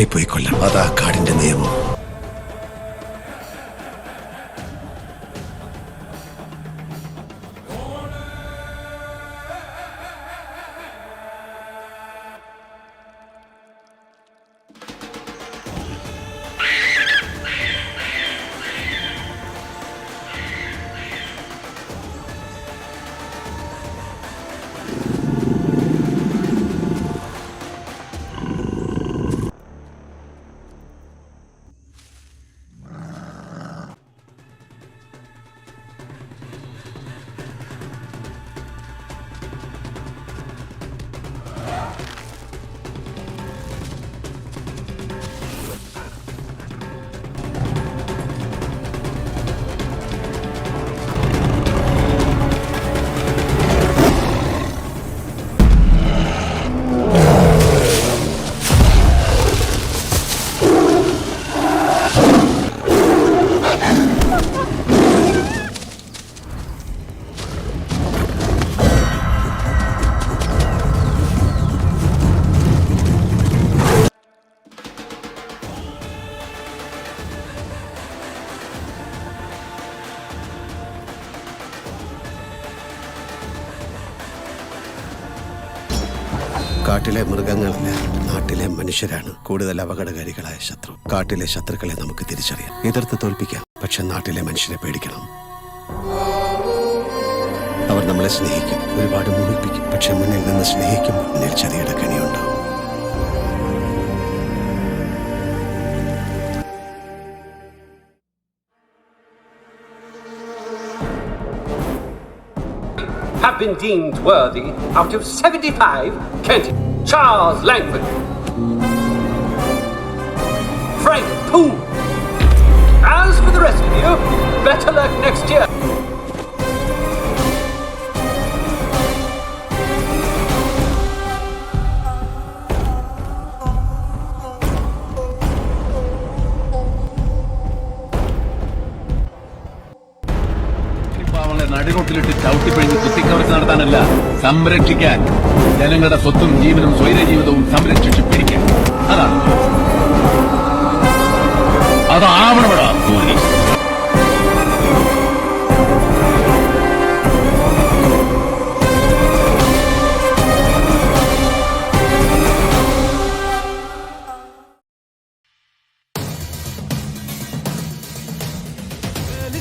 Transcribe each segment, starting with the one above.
കാട്ടിലേക്ക് പോയി കൊല്ലണം. അതാ കാടിന്റെ നിയമം. കാട്ടിലെ മൃഗങ്ങളല്ല, നാട്ടിലെ മനുഷ്യരാണ് കൂടുതൽ അപകടകാരികളായ ശത്രു. കാട്ടിലെ ശത്രുക്കളെ നമുക്ക് തിരിച്ചറിയാം, എതിർത്ത് തോൽപ്പിക്കാം. പക്ഷെ നാട്ടിലെ മനുഷ്യരെ പേടിക്കണം. അവർ നമ്മളെ സ്നേഹിക്കും, ഒരുപാട് മോഹിപ്പിക്കും. പക്ഷെ മുന്നിൽ നിന്ന് സ്നേഹിക്കുമ്പോൾ മുന്നിൽ ചതിയുടെ കണിയുണ്ടാവും. Have been deemed worthy out of 75 candidates. Charles Langford, Frank Poole. As for the rest of you, better luck next year. നടുകൊട്ടിലിട്ട് ചവിട്ടിപ്പിഴിഞ്ഞ് കുത്തിക്കവർക്ക് നടത്താനല്ല, സംരക്ഷിക്കാൻ. ജനങ്ങളുടെ സ്വത്തും ജീവനും സ്വൈര ജീവിതവും സംരക്ഷിച്ച് പിടിക്കാൻ. അതാവണമടാ പോലീസ്.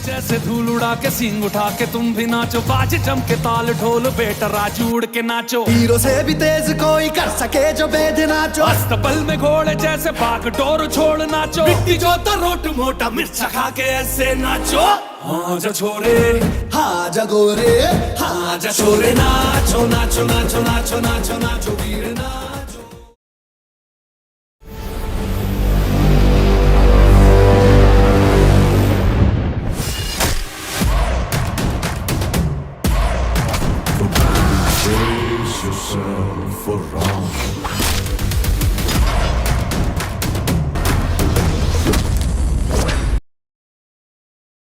जैसे धूल उड़ा के सींग उठा के तुम भी नाचो, बाज जम के ताल ढोल बेटा राजू उड़ के नाचो। हीरो से भी तेज कोई कर सके जो बेद नाचो, अस्तबल में घोड़े जैसे भाग डोर छोड़ नाचो। मिट्टी जो रोट मोटा मिर्चा खा के ऐसे नाचो। हाँ जा छोरे, हाँ जा गोरे, हाँ जा छोरे, नाचो नाचो नाचो नाचो नाचो नाचो वीर नाचो। Yourself for